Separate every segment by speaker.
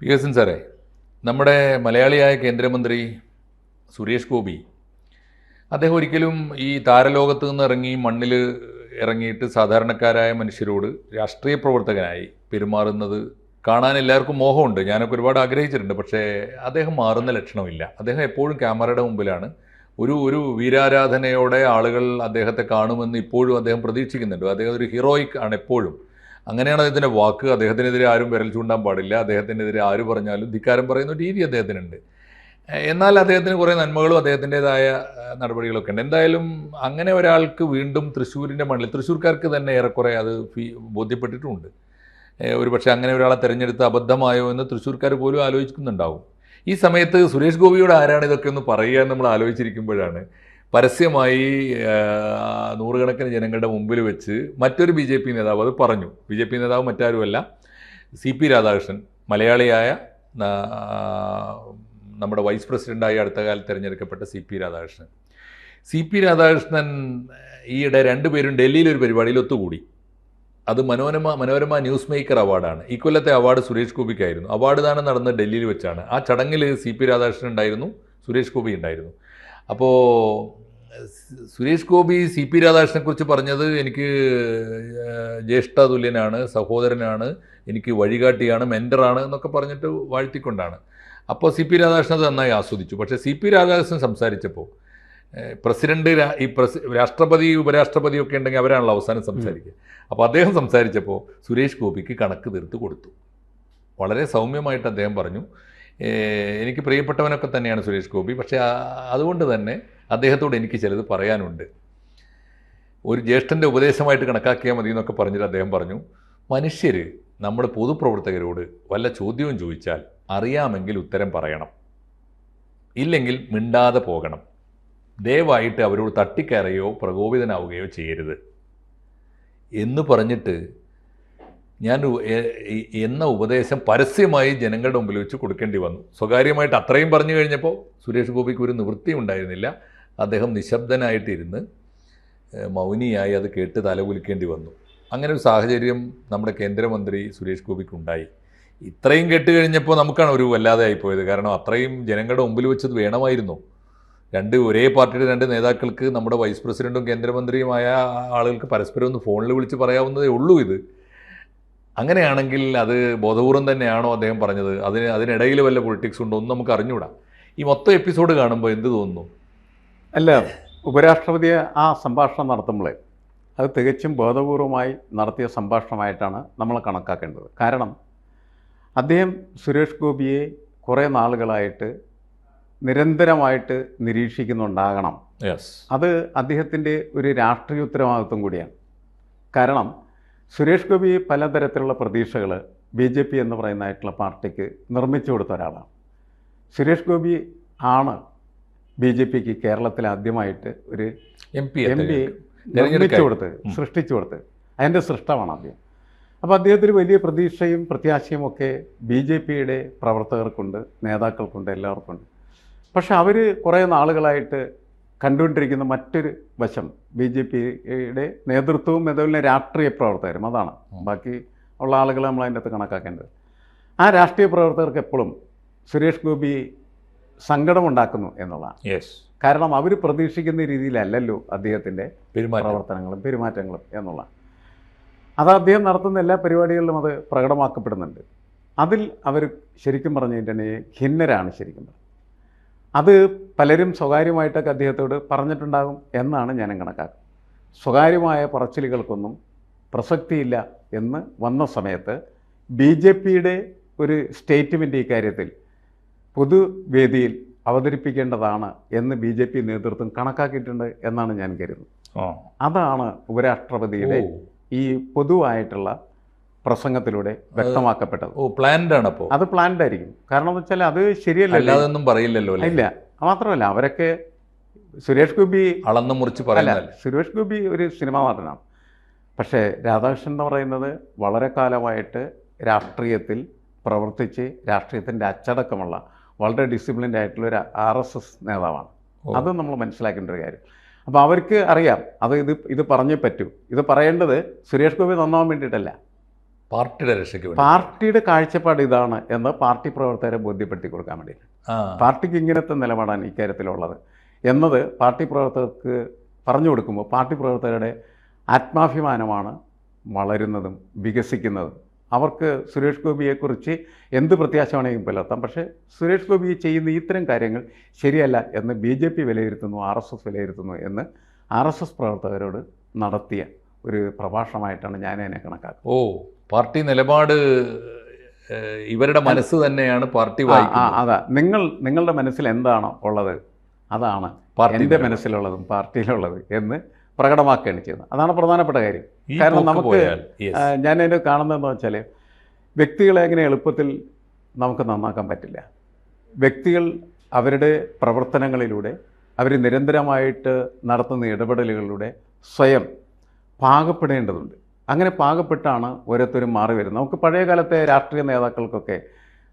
Speaker 1: വികസൻ സാറേ, നമ്മുടെ മലയാളിയായ കേന്ദ്രമന്ത്രി സുരേഷ് ഗോപി അദ്ദേഹം ഒരിക്കലും ഈ താരലോകത്ത് നിന്ന് ഇറങ്ങി മണ്ണിൽ ഇറങ്ങിയിട്ട് സാധാരണക്കാരായ മനുഷ്യരോട് രാഷ്ട്രീയ പ്രവർത്തകനായി പെരുമാറുന്നത് കാണാൻ എല്ലാവർക്കും മോഹമുണ്ട്. ഞാനൊക്കെ ഒരുപാട് ആഗ്രഹിച്ചിട്ടുണ്ട്. പക്ഷേ അദ്ദേഹം മാറുന്ന ലക്ഷണമില്ല. അദ്ദേഹം എപ്പോഴും ക്യാമറയുടെ മുമ്പിലാണ്. ഒരു വീരാരാധനയോടെ ആളുകൾ അദ്ദേഹത്തെ കാണുമെന്ന് ഇപ്പോഴും അദ്ദേഹം പ്രതീക്ഷിക്കുന്നുണ്ട്. അദ്ദേഹം ഒരു ഹീറോയിക് ആണ് എപ്പോഴും. അങ്ങനെയാണ് അദ്ദേഹത്തിൻ്റെ വാക്ക്. അദ്ദേഹത്തിനെതിരെ ആരും വിരൽ ചൂണ്ടാൻ പാടില്ല. അദ്ദേഹത്തിനെതിരെ ആര് പറഞ്ഞാലും ധിക്കാരം പറയുന്ന രീതി അദ്ദേഹത്തിനുണ്ട്. എന്നാൽ അദ്ദേഹത്തിന് കുറേ നന്മകളും അദ്ദേഹത്തിൻ്റെതായ നടപടികളൊക്കെ ഉണ്ട്. എന്തായാലും അങ്ങനെ ഒരാൾക്ക് വീണ്ടും തൃശ്ശൂരിൻ്റെ മണ്ണിൽ, തൃശ്ശൂർക്കാർക്ക് തന്നെ ഏറെക്കുറെ അത് ബോധ്യപ്പെട്ടിട്ടുമുണ്ട്. ഒരു പക്ഷേ അങ്ങനെ ഒരാളെ തിരഞ്ഞെടുത്ത് അബദ്ധമായോ എന്ന് തൃശ്ശൂർക്കാർ പോലും ആലോചിക്കുന്നുണ്ടാവും. ഈ സമയത്ത് സുരേഷ് ഗോപിയോട് ആരാണ് ഇതൊക്കെ ഒന്ന് പറയുക എന്ന് നമ്മൾ ആലോചിച്ചിരിക്കുമ്പോഴാണ് പരസ്യമായി നൂറുകണക്കിന് ജനങ്ങളുടെ മുമ്പിൽ വെച്ച് മറ്റൊരു BJP നേതാവ് അത് പറഞ്ഞു. BJP നേതാവ് മറ്റാരുമല്ല, CP രാധാകൃഷ്ണൻ, മലയാളിയായ നമ്മുടെ വൈസ് പ്രസിഡൻ്റായി അടുത്ത കാലത്ത് തിരഞ്ഞെടുക്കപ്പെട്ട CP രാധാകൃഷ്ണൻ. CP രാധാകൃഷ്ണൻ ഈയിടെ രണ്ടുപേരും ഡൽഹിയിൽ ഒരു പരിപാടിയിൽ ഒത്തുകൂടി. അത് മനോരമ ന്യൂസ് മേക്കർ അവാർഡാണ്. ഈ കൊല്ലത്തെ അവാർഡ് സുരേഷ് ഗോപിക്കായിരുന്നു. അവാർഡ് ദാനം നടന്നത് ഡൽഹിയിൽ വെച്ചാണ്. ആ ചടങ്ങിൽ CP രാധാകൃഷ്ണൻ ഉണ്ടായിരുന്നു, സുരേഷ് ഗോപി ഉണ്ടായിരുന്നു. അപ്പോൾ സുരേഷ് ഗോപി CP രാധാകൃഷ്ണനെ കുറിച്ച് പറഞ്ഞത് എനിക്ക് ജ്യേഷ്ഠ തുല്യനാണ്, സഹോദരനാണ്, എനിക്ക് വഴികാട്ടിയാണ്, മെൻറ്ററാണ് എന്നൊക്കെ പറഞ്ഞിട്ട് വാഴ്ത്തിക്കൊണ്ടാണ്. അപ്പോൾ CP രാധാകൃഷ്ണൻ അത് നന്നായി ആസ്വദിച്ചു. പക്ഷേ CP രാധാകൃഷ്ണൻ സംസാരിച്ചപ്പോൾ പ്രസിഡന്റ്, രാഷ്ട്രപതി, ഉപരാഷ്ട്രപതി ഒക്കെ ഉണ്ടെങ്കിൽ അവരാണല്ലോ അവസാനം സംസാരിക്കുക. അപ്പോൾ അദ്ദേഹം സംസാരിച്ചപ്പോൾ സുരേഷ് ഗോപിക്ക് കണക്ക് തീർത്ത് കൊടുത്തു. വളരെ സൗമ്യമായിട്ട് അദ്ദേഹം പറഞ്ഞു, എനിക്ക് പ്രിയപ്പെട്ടവനൊക്കെ തന്നെയാണ് സുരേഷ് ഗോപി, പക്ഷേ അതുകൊണ്ട് തന്നെ അദ്ദേഹത്തോട് എനിക്ക് ചിലത് പറയാനുണ്ട്. ഒരു ജ്യേഷ്ഠൻ്റെ ഉപദേശമായിട്ട് കണക്കാക്കിയാൽ മതി എന്നൊക്കെ പറഞ്ഞിട്ട് അദ്ദേഹം പറഞ്ഞു, മനുഷ്യർ നമ്മുടെ പൊതുപ്രവർത്തകരോട് വല്ല ചോദ്യവും ചോദിച്ചാൽ അറിയാമെങ്കിൽ ഉത്തരം പറയണം, ഇല്ലെങ്കിൽ മിണ്ടാതെ പോകണം. ദയവായിട്ട് അവരോട് തട്ടിക്കയറുകയോ പ്രകോപിതനാവുകയോ ചെയ്യരുത് എന്ന് പറഞ്ഞിട്ട് ഞാൻ എന്ന ഉപദേശം പരസ്യമായി ജനങ്ങളുടെ മുമ്പിൽ വെച്ച് കൊടുക്കേണ്ടി വന്നു. സ്വകാര്യമായിട്ട് അത്രയും പറഞ്ഞു കഴിഞ്ഞപ്പോൾ സുരേഷ് ഗോപിക്ക് ഒരു നിവൃത്തിയും ഉണ്ടായിരുന്നില്ല. അദ്ദേഹം നിശബ്ദനായിട്ടിരുന്ന് മൗനിയായി അത് കേട്ട് തലകുലിക്കേണ്ടി വന്നു. അങ്ങനെ ഒരു സാഹചര്യം നമ്മുടെ കേന്ദ്രമന്ത്രി സുരേഷ് ഗോപിക്കുണ്ടായി. ഇത്രയും കേട്ട് കഴിഞ്ഞപ്പോൾ നമുക്കാണ് ഒരു വല്ലാതെ ആയിപ്പോയത്. കാരണം അത്രയും ജനങ്ങളുടെ മുമ്പിൽ വെച്ചത് വേണമായിരുന്നു. ഒരേ പാർട്ടിയുടെ രണ്ട് നേതാക്കൾക്ക്, നമ്മുടെ വൈസ് പ്രസിഡന്റും കേന്ദ്രമന്ത്രിയുമായ ആളുകൾക്ക് പരസ്പരം ഒന്ന് ഫോണിൽ വിളിച്ച് പറയാവുന്നതേ ഉള്ളൂ ഇത്. അങ്ങനെയാണെങ്കിൽ അത് ബോധപൂർവം തന്നെയാണോ അദ്ദേഹം പറഞ്ഞത്? അതിനിടയിൽ വല്ല പൊളിറ്റിക്സ് ഉണ്ടോ ഒന്നും നമുക്ക് അറിഞ്ഞുകൂടാ. ഈ മൊത്തം എപ്പിസോഡ് കാണുമ്പോൾ എന്ത് തോന്നുന്നു?
Speaker 2: അല്ല, ഉപരാഷ്ട്രപതിയെ ആ സംഭാഷണം നടത്തുമ്പോൾ അത് തികച്ചും ബോധപൂർവമായി നടത്തിയ സംഭാഷണമായിട്ടാണ് നമ്മൾ കണക്കാക്കേണ്ടത്. കാരണം അദ്ദേഹം സുരേഷ് ഗോപിയെ കുറേ നാളുകളായിട്ട് നിരന്തരമായിട്ട് നിരീക്ഷിക്കുന്നുണ്ടാകണം. അത് അദ്ദേഹത്തിൻ്റെ ഒരു രാഷ്ട്രീയ ഉത്തരവാദിത്വം കൂടിയാണ്. കാരണം സുരേഷ് ഗോപി പലതരത്തിലുള്ള പ്രതീക്ഷകൾ BJP എന്ന് പറയുന്നതായിട്ടുള്ള പാർട്ടിക്ക് നിർമ്മിച്ചു കൊടുത്ത ഒരാളാണ്. സുരേഷ് ഗോപി ആണ് BJPക്ക് കേരളത്തിൽ ആദ്യമായിട്ട് ഒരു MP നിർമ്മിച്ചു കൊടുത്ത്, സൃഷ്ടിച്ചു കൊടുത്ത്. അതിൻ്റെ സൃഷ്ടമാണ് അദ്ദേഹം. അപ്പോൾ അദ്ദേഹത്തിന് വലിയ പ്രതീക്ഷയും പ്രത്യാശയും ഒക്കെ BJPയുടെ പ്രവർത്തകർക്കുണ്ട്, നേതാക്കൾക്കുണ്ട്, എല്ലാവർക്കുണ്ട്. പക്ഷെ അവർ കുറേ നാളുകളായിട്ട് കണ്ടുകൊണ്ടിരിക്കുന്ന മറ്റൊരു വശം BJPയുടെ നേതൃത്വവും അതുപോലെ രാഷ്ട്രീയ പ്രവർത്തകരും, അതാണ് ബാക്കി ഉള്ള ആളുകൾ നമ്മൾ അതിൻ്റെ അകത്ത് കണക്കാക്കേണ്ടത്. ആ രാഷ്ട്രീയ പ്രവർത്തകർക്ക് എപ്പോഴും സുരേഷ് ഗോപി സങ്കടമുണ്ടാക്കുന്നു എന്നുള്ളതാണ്. കാരണം അവർ പ്രതീക്ഷിക്കുന്ന രീതിയിലല്ലല്ലോ അദ്ദേഹത്തിൻ്റെ പ്രവർത്തനങ്ങളും പെരുമാറ്റങ്ങളും എന്നുള്ളതാണ്. അത് അദ്ദേഹം നടത്തുന്ന എല്ലാ പരിപാടികളിലും അത് പ്രകടമാക്കപ്പെടുന്നുണ്ട്. അതിൽ അവർ ശരിക്കും പറഞ്ഞു കഴിഞ്ഞിട്ടുണ്ടെങ്കിൽ ഖിന്നരാണ് ശരിക്കും. അത് പലരും സ്വകാര്യമായിട്ടൊക്കെ അദ്ദേഹത്തോട് പറഞ്ഞിട്ടുണ്ടാകും എന്നാണ് ഞാനും കണക്കാക്കുന്നത്. സ്വകാര്യമായ പറച്ചിലുകൾക്കൊന്നും പ്രസക്തിയില്ല എന്ന് വന്ന സമയത്ത് BJPയുടെ ഒരു സ്റ്റേറ്റ്മെൻറ്റ് ഇക്കാര്യത്തിൽ പൊതുവേദിയിൽ അവതരിപ്പിക്കേണ്ടതാണ് എന്ന് BJP നേതൃത്വം കണക്കാക്കിയിട്ടുണ്ട് എന്നാണ് ഞാൻ കരുതുന്നത്. അതാണ് ഉപരാഷ്ട്രപതിയുടെ ഈ പൊതുവായിട്ടുള്ള പ്രസംഗത്തിലൂടെ വ്യക്തമാക്കപ്പെട്ടത്.
Speaker 1: പ്ലാൻഡാണ്.
Speaker 2: അത് പ്ലാൻഡ് ആയിരിക്കും. കാരണം എന്ന് വെച്ചാൽ അത് ശരിയല്ല,
Speaker 1: അല്ലാതൊന്നും പറയില്ലല്ലോ.
Speaker 2: ഇല്ല, മാത്രമല്ല അവരൊക്കെ സുരേഷ് ഗോപി
Speaker 1: അളന്നു മുറിച്ച് പറയല്ല.
Speaker 2: സുരേഷ് ഗോപി ഒരു സിനിമാ നടനാണ്. പക്ഷേ രാധാകൃഷ്ണൻ എന്ന് പറയുന്നത് വളരെ കാലമായിട്ട് രാഷ്ട്രീയത്തിൽ പ്രവർത്തിച്ച് രാഷ്ട്രീയത്തിൻ്റെ അച്ചടക്കമുള്ള വളരെ ഡിസിപ്ലിൻഡ് ആയിട്ടുള്ള ഒരു RSS നേതാവാണ്. അത് നമ്മൾ മനസ്സിലാക്കേണ്ട ഒരു കാര്യം. അപ്പോൾ അവർക്ക് അറിയാം ഇത് പറഞ്ഞേ പറ്റൂ. ഇത് പറയേണ്ടത് സുരേഷ് ഗോപി നന്നാവാൻ വേണ്ടിയിട്ടല്ല,
Speaker 1: പാർട്ടിയുടെ രക്ഷയ്ക്ക് വേണ്ടി.
Speaker 2: പാർട്ടിയുടെ കാഴ്ചപ്പാട് ഇതാണ് എന്ന് പാർട്ടി പ്രവർത്തകരെ ബോധ്യപ്പെടുത്തി കൊടുക്കാൻ വേണ്ടി.
Speaker 1: ആ
Speaker 2: പാർട്ടിക്ക് ഇങ്ങനത്തെ നിലപാടാണ് ഇക്കാര്യത്തിലുള്ളത് എന്നത് പാർട്ടി പ്രവർത്തകർക്ക് പറഞ്ഞു കൊടുക്കുമ്പോൾ പാർട്ടി പ്രവർത്തകരുടെ ആത്മാഭിമാനമാണ് വളരുന്നതും വികസിക്കുന്നതും. അവർക്ക് സുരേഷ് ഗോപിയെക്കുറിച്ച് എന്ത് പ്രത്യാശ വേണമെങ്കിലും പുലർത്താം. പക്ഷേ സുരേഷ് ഗോപി ചെയ്യുന്ന ഇത്തരം കാര്യങ്ങൾ ശരിയല്ല എന്ന് BJP വിലയിരുത്തുന്നു, RSS വിലയിരുത്തുന്നു എന്ന് RSS പ്രവർത്തകരോട് നടത്തിയ ഒരു പ്രഭാഷണമായിട്ടാണ് ഞാൻ അതിനെ കണക്കാക്കുന്നത്.
Speaker 1: ഓ, പാർട്ടി നിലപാട് ഇവരുടെ മനസ്സ് തന്നെയാണ് പാർട്ടി വായിക്കുന്നത്.
Speaker 2: അതാ നിങ്ങളുടെ മനസ്സിൽ എന്താണോ ഉള്ളത് അതാണ് എൻ്റെ മനസ്സിലുള്ളതും പാർട്ടിയിലുള്ളത് എന്ന് പ്രകടമാക്കുകയാണ് ചെയ്യുന്നത്. അതാണ് പ്രധാനപ്പെട്ട കാര്യം. കാരണം നമുക്ക് ഞാൻ അതിന് കാണുന്നതെന്ന് വെച്ചാൽ വ്യക്തികളെ എങ്ങനെ എളുപ്പത്തിൽ നമുക്ക് നന്നാക്കാൻ പറ്റില്ല. വ്യക്തികൾ അവരുടെ പ്രവർത്തനങ്ങളിലൂടെ അവർ നിരന്തരമായിട്ട് നടത്തുന്ന ഇടപെടലുകളിലൂടെ സ്വയം പാകപ്പെടേണ്ടതുണ്ട്. അങ്ങനെ പാകപ്പെട്ടാണ് ഓരോരുത്തരും മാറി വരുന്നത്. നമുക്ക് പഴയ കാലത്തെ രാഷ്ട്രീയ നേതാക്കൾക്കൊക്കെ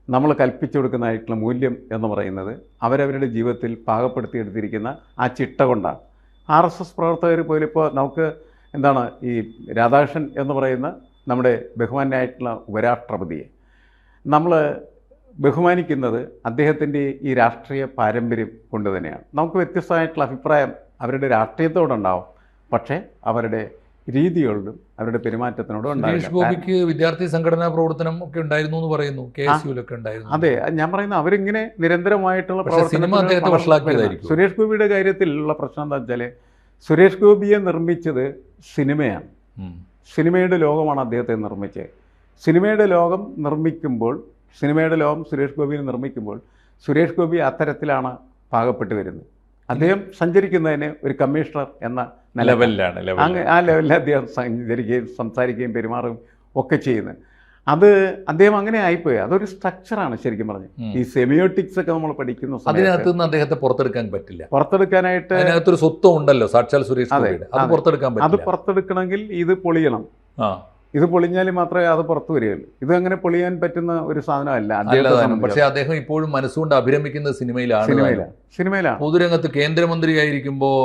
Speaker 2: നമ്മൾ കൽപ്പിച്ചു കൊടുക്കുന്നതായിട്ടുള്ള മൂല്യം എന്ന് പറയുന്നത് അവരവരുടെ ജീവിതത്തിൽ പാകപ്പെടുത്തിയെടുത്തിരിക്കുന്ന ആ ചിട്ട കൊണ്ടാണ്. RSS പ്രവർത്തകർ പോലും ഇപ്പോൾ നമുക്ക് എന്താണ് ഈ രാധാകൃഷ്ണൻ എന്ന് പറയുന്ന നമ്മുടെ ബഹുമാനായിട്ടുള്ള ഉപരാഷ്ട്രപതിയെ നമ്മൾ ബഹുമാനിക്കുന്നത് അദ്ദേഹത്തിൻ്റെ ഈ രാഷ്ട്രീയ പാരമ്പര്യം കൊണ്ട് തന്നെയാണ്. നമുക്ക് വ്യത്യസ്തമായിട്ടുള്ള അഭിപ്രായം അവരുടെ രാഷ്ട്രീയത്തോടുണ്ടാവും, പക്ഷേ അവരുടെ രീതികളോടും അവരുടെ പെരുമാറ്റത്തിനോടും
Speaker 1: സുരേഷ് ഗോപിക്ക് വിദ്യാർത്ഥി സംഘടനാ പ്രവർത്തനം ഒക്കെ ഉണ്ടായിരുന്നു എന്ന് പറയുന്നു, KSUലൊക്കെ ഉണ്ടായിരുന്നു.
Speaker 2: അതെ, ഞാൻ പറയുന്നത് അവരിങ്ങനെ നിരന്തരമായിട്ടുള്ള
Speaker 1: സിനിമ അദ്ദേഹത്തെ വഷളാക്കിയതായിരിക്കും.
Speaker 2: സുരേഷ് ഗോപിയുടെ കാര്യത്തിലുള്ള പ്രശ്നം എന്താ വെച്ചാൽ സുരേഷ് ഗോപിയെ നിർമ്മിച്ചത് സിനിമയാണ്. സിനിമയുടെ ലോകമാണ് അദ്ദേഹത്തെ നിർമ്മിച്ചത്. സിനിമയുടെ ലോകം നിർമ്മിക്കുമ്പോൾ സിനിമയുടെ ലോകം സുരേഷ് ഗോപിയെ നിർമ്മിക്കുമ്പോൾ സുരേഷ് ഗോപി അത്തരത്തിലാണ് പാകപ്പെട്ട് വരുന്നത്. അദ്ദേഹം സഞ്ചരിക്കുന്നതിന് ഒരു കമ്മീഷണർ എന്ന
Speaker 1: ലെവലിലാണ്.
Speaker 2: ആ ലെവലിൽ അദ്ദേഹം സഞ്ചരിക്കുകയും സംസാരിക്കുകയും പെരുമാറുകയും ഒക്കെ ചെയ്യുന്നത്. അത് അദ്ദേഹം അങ്ങനെ ആയിപ്പോയി. അതൊരു സ്ട്രക്ചറാണ് ശരിക്കും പറഞ്ഞു. ഈ സെമിയോട്ടിക്സ് ഒക്കെ നമ്മൾ പഠിക്കുന്ന
Speaker 1: അതിനകത്ത് നിന്ന് അദ്ദേഹത്തെ പുറത്തെടുക്കാൻ പറ്റില്ല.
Speaker 2: പുറത്തെടുക്കാനായിട്ട്
Speaker 1: അതിനകത്തൊരു സ്വത്വം ഉണ്ടല്ലോ സാക്ഷാൽ സുരേഷ് ഗോപിയുടെ. അത് പുറത്തെടുക്കാൻ
Speaker 2: അത്
Speaker 1: പറ്റില്ല.
Speaker 2: പുറത്തെടുക്കണമെങ്കിൽ ഇത് പൊളിയണം. ഇത് പൊളിഞ്ഞാൽ മാത്രമേ അത് പുറത്തു വരികയുള്ളൂ. ഇത് അങ്ങനെ പൊളിയാൻ പറ്റുന്ന ഒരു സാധനമല്ല.
Speaker 1: പക്ഷേ അദ്ദേഹം ഇപ്പോഴും മനസ്സുകൊണ്ട് അഭിരമിക്കുന്നത് സിനിമയിലാണ്. പൊതുരംഗത്ത് കേന്ദ്രമന്ത്രിയായിരിക്കുമ്പോൾ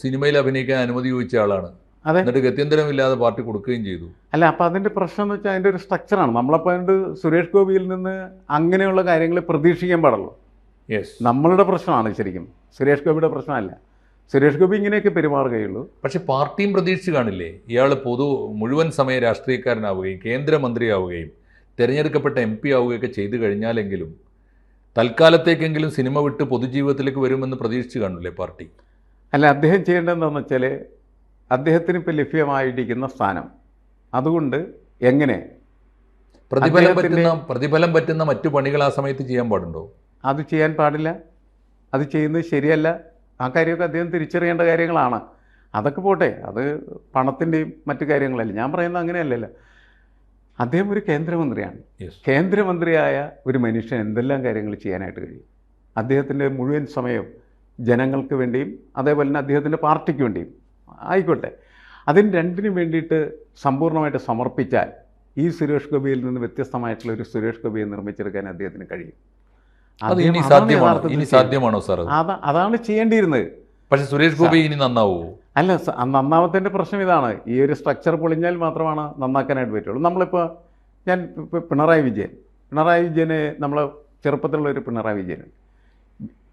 Speaker 1: സിനിമയിൽ അഭിനയിക്കാൻ അനുമതി ചോദിച്ച ആളാണ്. എന്നിട്ട് ഗത്യന്തരമില്ലാതെ പാർട്ടി കൊടുക്കുകയും ചെയ്തു.
Speaker 2: അല്ല, അപ്പം അതിൻ്റെ പ്രശ്നം എന്ന് വെച്ചാൽ അതിൻ്റെ ഒരു സ്ട്രക്ചറാണ്. നമ്മളപ്പോൾ അതുകൊണ്ട് സുരേഷ് ഗോപിയിൽ നിന്ന് അങ്ങനെയുള്ള കാര്യങ്ങൾ പ്രതീക്ഷിക്കാൻ പാടുള്ളൂ. നമ്മളുടെ പ്രശ്നമാണ് ശരിക്കും, സുരേഷ് ഗോപിയുടെ പ്രശ്നമല്ല. സുരേഷ് ഗോപി ഇങ്ങനെയൊക്കെ പെരുമാറുകയുള്ളൂ.
Speaker 1: പക്ഷെ പാർട്ടിയും പ്രതീക്ഷിച്ച് കാണില്ലേ ഇയാൾ മുഴുവൻ സമയ രാഷ്ട്രീയക്കാരനാവുകയും കേന്ദ്രമന്ത്രിയാവുകയും തിരഞ്ഞെടുക്കപ്പെട്ട MP ആവുകയൊക്കെ ചെയ്തു കഴിഞ്ഞാലെങ്കിലും തൽക്കാലത്തേക്കെങ്കിലും സിനിമ വിട്ട് പൊതുജീവിതത്തിലേക്ക് വരുമെന്ന് പ്രതീക്ഷിച്ച് കാണില്ലേ പാർട്ടി?
Speaker 2: അല്ല, അദ്ദേഹം ചെയ്യേണ്ടതെന്ന് വെച്ചാൽ അദ്ദേഹത്തിന് ഇപ്പോൾ ലഭ്യമായിരിക്കുന്ന സ്ഥാനം അതുകൊണ്ട് എങ്ങനെ
Speaker 1: പ്രതിഫലം പറ്റുന്ന മറ്റു പണികൾ ആ സമയത്ത് ചെയ്യാൻ പാടുണ്ടോ?
Speaker 2: അത് ചെയ്യാൻ പാടില്ല. അത് ചെയ്യുന്നത് ശരിയല്ല. ആ കാര്യമൊക്കെ അദ്ദേഹം തിരിച്ചറിയേണ്ട കാര്യങ്ങളാണ്. അതൊക്കെ പോട്ടെ, അത് പണത്തിൻ്റെയും മറ്റു കാര്യങ്ങളല്ല. ഞാൻ പറയുന്നത് അങ്ങനെയല്ലല്ലോ. അദ്ദേഹം ഒരു കേന്ദ്രമന്ത്രിയാണ്. കേന്ദ്രമന്ത്രിയായ ഒരു മനുഷ്യൻ എന്തെല്ലാം കാര്യങ്ങൾ ചെയ്യാനായിട്ട് കഴിയും. അദ്ദേഹത്തിൻ്റെ മുഴുവൻ സമയവും ജനങ്ങൾക്ക് വേണ്ടിയും അതേപോലെ തന്നെ അദ്ദേഹത്തിൻ്റെ പാർട്ടിക്ക് വേണ്ടിയും ആയിക്കോട്ടെ, അതിന് രണ്ടിനും വേണ്ടിയിട്ട് സമ്പൂർണ്ണമായിട്ട് സമർപ്പിച്ചാൽ ഈ സുരേഷ് ഗോപിയിൽ നിന്ന് വ്യത്യസ്തമായിട്ടുള്ള ഒരു സുരേഷ് ഗോപിയെ നിർമ്മിച്ചെടുക്കാൻ അദ്ദേഹത്തിന് കഴിയും.
Speaker 1: സാധ്യമാണോ സാർ?
Speaker 2: അതാണ് ചെയ്യേണ്ടിയിരുന്നത്.
Speaker 1: പക്ഷെ സുരേഷ് ഗോപി ഇനി നന്നാവോ?
Speaker 2: അല്ല, നന്നാമത്തിൻ്റെ പ്രശ്നം ഇതാണ്. ഈ ഒരു സ്ട്രക്ചർ പൊളിഞ്ഞാൽ മാത്രമാണ് നന്നാക്കാനായിട്ട് പറ്റുള്ളൂ. നമ്മളിപ്പോൾ പിണറായി വിജയനെ നമ്മളെ ചെറുപ്പത്തിലുള്ള ഒരു പിണറായി വിജയൻ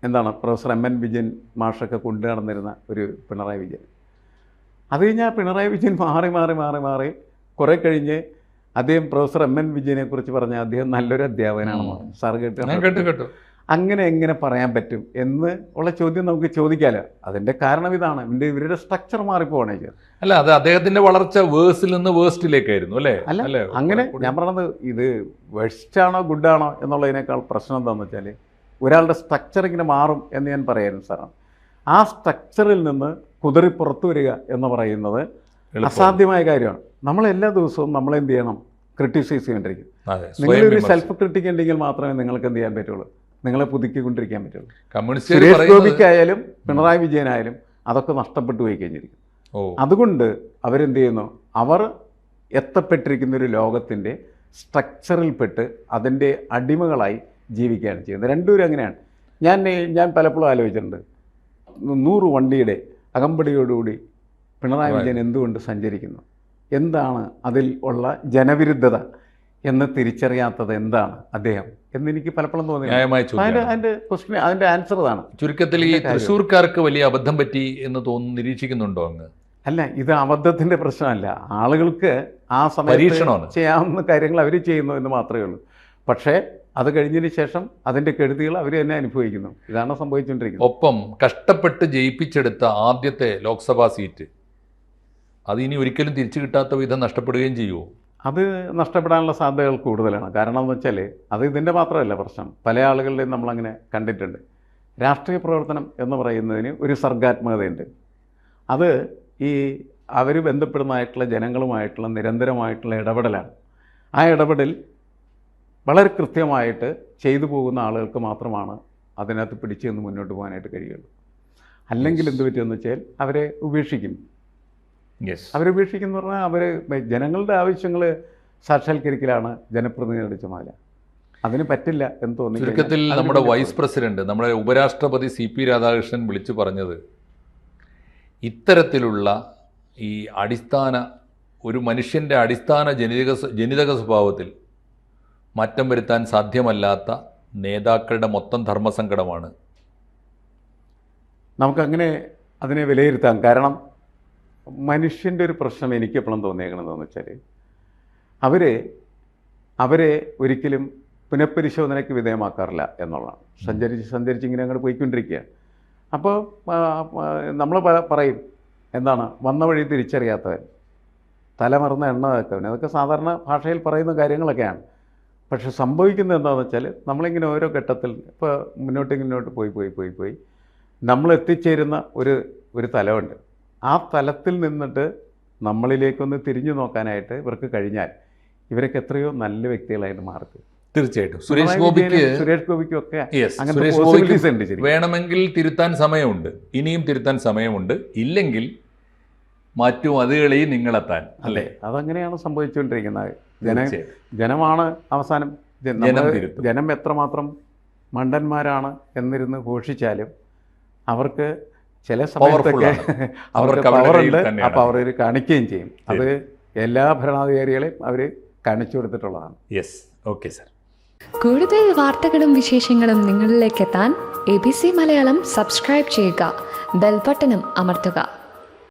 Speaker 2: എന്താണ് പ്രൊഫസർ MN വിജയൻ മാഷൊക്കെ കൊണ്ടു നടന്നിരുന്ന ഒരു പിണറായി വിജയൻ. അത് കഴിഞ്ഞാൽ പിണറായി വിജയൻ മാറി കുറേ കഴിഞ്ഞ് അദ്ദേഹം പ്രൊഫസർ MN വിജയനെക്കുറിച്ച് പറഞ്ഞാൽ അദ്ദേഹം നല്ലൊരു അധ്യാപകനാണെന്ന് പറഞ്ഞു. സാർ കേട്ടു. അങ്ങനെ എങ്ങനെ പറയാൻ പറ്റും എന്ന് ഉള്ള ചോദ്യം നമുക്ക് ചോദിക്കാമല്ലോ. അതിൻ്റെ കാരണം ഇതാണ്, ഇവരുടെ സ്ട്രക്ചർ മാറിപ്പോവാണേ.
Speaker 1: അല്ല, അത് അദ്ദേഹത്തിൻ്റെ വളർച്ച വേഴ്സിൽ നിന്ന് വേഴ്സ്റ്റിലേക്കായിരുന്നു അല്ലേ?
Speaker 2: അല്ല, അങ്ങനെ ഞാൻ പറഞ്ഞത് ഇത് വെസ്റ്റാണോ ഗുഡാണോ എന്നുള്ളതിനേക്കാൾ പ്രശ്നം എന്താണെന്ന് വെച്ചാൽ ഒരാളുടെ സ്ട്രക്ചർ ഇങ്ങനെ മാറും എന്ന് ഞാൻ പറയായിരുന്നു സാറാണ്. ആ സ്ട്രക്ചറിൽ നിന്ന് കുതിറി പുറത്തു വരിക എന്ന് പറയുന്നത് അസാധ്യമായ കാര്യമാണ്. നമ്മളെല്ലാ ദിവസവും നമ്മളെന്ത് ചെയ്യണം? ക്രിട്ടിസൈസ് ചെയ്യേണ്ടിരിക്കും. നിങ്ങളൊരു സെൽഫ് ക്രിട്ടിക് ഉണ്ടെങ്കിൽ മാത്രമേ നിങ്ങൾക്ക് എന്ത് ചെയ്യാൻ പറ്റുള്ളൂ, നിങ്ങളെ പുതുക്കിക്കൊണ്ടിരിക്കാൻ പറ്റുള്ളൂ. സുരേഷ് ഗോപിക്കായാലും പിണറായി വിജയനായാലും അതൊക്കെ നഷ്ടപ്പെട്ടു പോയി കഴിഞ്ഞിരിക്കും. അതുകൊണ്ട് അവരെന്ത് ചെയ്യുന്നു? അവർ എത്തപ്പെട്ടിരിക്കുന്ന ഒരു ലോകത്തിൻ്റെ സ്ട്രക്ചറിൽപ്പെട്ട് അതിൻ്റെ അടിമകളായി ജീവിക്കുകയാണ് ചെയ്യുന്നത്. രണ്ടുപേരും അങ്ങനെയാണ്. ഞാൻ പലപ്പോഴും ആലോചിച്ചിട്ടുണ്ട്, 100 വണ്ടിയുടെ അകമ്പടിയോടുകൂടി പിണറായി വിജയൻ എന്തുകൊണ്ട് സഞ്ചരിക്കുന്നു? എന്താണ് അതിൽ ഉള്ള ജനവിരുദ്ധത എന്ന് തിരിച്ചറിയാത്തത് എന്താണ് അദ്ദേഹം എന്നെനിക്ക് പലപ്പോഴും തോന്നി.
Speaker 1: ന്യായമായ ചോദ്യമാണ്.
Speaker 2: അതിൻ്റെ ക്വസ്റ്റ്യൻ, അതിൻ്റെ ആൻസർ ഇതാണ്.
Speaker 1: ചുരുക്കത്തിൽ ഈ തൃശ്ശൂർക്കാർക്ക് വലിയ അബദ്ധം പറ്റി എന്ന് തോന്നുന്നു, നിരീക്ഷിക്കുന്നുണ്ടോ അങ്ങ്?
Speaker 2: അല്ല, ഇത് അബദ്ധത്തിൻ്റെ പ്രശ്നമല്ല. ആളുകൾക്ക് ആ സമയത്ത്
Speaker 1: പരീക്ഷണമാണ്.
Speaker 2: ചെയ്യാവുന്ന കാര്യങ്ങൾ അവർ ചെയ്യുന്നു എന്ന് മാത്രമേ ഉള്ളൂ. പക്ഷേ അത് കഴിഞ്ഞതിന് ശേഷം അതിൻ്റെ കെടുതികൾ അവർ തന്നെ അനുഭവിക്കുന്നു. ഇതാണ് സംഭവിച്ചുകൊണ്ടിരിക്കുന്നത്.
Speaker 1: ഒപ്പം കഷ്ടപ്പെട്ട് ജയിപ്പിച്ചെടുത്ത ആദ്യത്തെ ലോക്സഭാ സീറ്റ് അത് ഇനി ഒരിക്കലും തിരിച്ചു കിട്ടാത്ത വിധം നഷ്ടപ്പെടുകയും ചെയ്യുമോ?
Speaker 2: അത് നഷ്ടപ്പെടാനുള്ള സാധ്യതകൾ കൂടുതലാണ്. കാരണം എന്ന് വെച്ചാൽ അത് ഇതിൻ്റെ മാത്രമല്ല പ്രശ്നം, പല ആളുകളുടെയും നമ്മളങ്ങനെ കണ്ടിട്ടുണ്ട്. രാഷ്ട്രീയ പ്രവർത്തനം എന്ന് പറയുന്നതിന് ഒരു സർഗാത്മകതയുണ്ട്. അത് ഈ അവർ ബന്ധപ്പെടുന്നതായിട്ടുള്ള ജനങ്ങളുമായിട്ടുള്ള നിരന്തരമായിട്ടുള്ള ഇടപെടലാണ്. ആ ഇടപെടൽ വളരെ കൃത്യമായിട്ട് ചെയ്തു പോകുന്ന ആളുകൾക്ക് മാത്രമാണ് അതിനകത്ത് പിടിച്ചു നിന്ന് മുന്നോട്ട് പോകാനായിട്ട് കഴിയുള്ളൂ. അല്ലെങ്കിൽ എന്ത് പറ്റുമെന്ന് വെച്ചാൽ അവരെ ഉപേക്ഷിക്കും. അവരുപേക്ഷിക്കുന്നു പറഞ്ഞാൽ അവർ ജനങ്ങളുടെ ആവശ്യങ്ങൾ സാക്ഷാത്കരിക്കലാണ് ജനപ്രതിനിധികളുടെ ചുമതല. അതിന് പറ്റില്ല എന്ന് തോന്നി.
Speaker 1: ചുരുക്കത്തിൽ നമ്മുടെ വൈസ് പ്രസിഡന്റ്, നമ്മുടെ ഉപരാഷ്ട്രപതി CP രാധാകൃഷ്ണൻ വിളിച്ചു പറഞ്ഞത് ഇത്തരത്തിലുള്ള ഈ ഒരു മനുഷ്യൻ്റെ അടിസ്ഥാന ജനിതക സ്വഭാവത്തിൽ മാറ്റം വരുത്താൻ സാധ്യമല്ലാത്ത നേതാക്കളുടെ മൊത്തം ധർമ്മസങ്കടമാണ്.
Speaker 2: നമുക്കങ്ങനെ അതിനെ വിലയിരുത്താം. കാരണം മനുഷ്യൻ്റെ ഒരു പ്രശ്നം എനിക്ക് എപ്പോഴും തോന്നിയേക്കണതെന്ന് വെച്ചാൽ അവരെ ഒരിക്കലും പുനഃപരിശോധനയ്ക്ക് വിധേയമാക്കാറില്ല എന്നുള്ളതാണ്. സഞ്ചരിച്ച് ഇങ്ങനെ അങ്ങോട്ട് പോയിക്കൊണ്ടിരിക്കുകയാണ്. അപ്പോൾ നമ്മൾ പറയും എന്താണ്, വന്ന വഴി തിരിച്ചറിയാത്തവൻ, തലമറന്ന എണ്ണ വെക്കവൻ, അതൊക്കെ സാധാരണ ഭാഷയിൽ പറയുന്ന കാര്യങ്ങളൊക്കെയാണ്. പക്ഷെ സംഭവിക്കുന്നത് എന്താണെന്ന് വെച്ചാൽ നമ്മളിങ്ങനെ ഓരോ ഘട്ടത്തിൽ ഇപ്പോൾ മുന്നോട്ട് പോയി നമ്മൾ എത്തിച്ചേരുന്ന ഒരു തലമുണ്ട്. ആ തലത്തിൽ നിന്നിട്ട് നമ്മളിലേക്കൊന്ന് തിരിഞ്ഞു നോക്കാനായിട്ട് ഇവർക്ക് കഴിഞ്ഞാൽ ഇവരൊക്കെ എത്രയോ നല്ല വ്യക്തികളായിട്ട് മാറും.
Speaker 1: തീർച്ചയായിട്ടും സുരേഷ്
Speaker 2: ഗോപിക്കും ഒക്കെ
Speaker 1: വേണമെങ്കിൽ തിരുത്താൻ സമയമുണ്ട്, ഇനിയും തിരുത്താൻ സമയമുണ്ട്. ഇല്ലെങ്കിൽ മാറ്റും അതുകളെയും നിങ്ങളെത്താൻ, അല്ലേ?
Speaker 2: അതങ്ങനെയാണ് സംഭവിച്ചുകൊണ്ടിരിക്കുന്നത്. ജനമാണ് അവസാനം. ജനം എത്രമാത്രം മണ്ടന്മാരാണ് എന്നിരുന്ന് ഘോഷിച്ചാലും അവർക്ക് ചില സമയത്തൊക്കെ അവർക്ക് പവറുണ്ട്. ആ പവർ അവർ കാണിക്കുകയും ചെയ്യും. അത് എല്ലാ ഭരണാധികാരികളെയും അവർ കാണിച്ചു കൊടുത്തിട്ടുള്ളതാണ്.
Speaker 1: Yes, okay sir.
Speaker 3: കൂടുതൽ വാർത്തകളും വിശേഷങ്ങളും നിങ്ങളിലേക്ക് എത്താൻ ABC മലയാളം സബ്സ്ക്രൈബ് ചെയ്യുക, ബെൽ ബട്ടണും അമർത്തുക.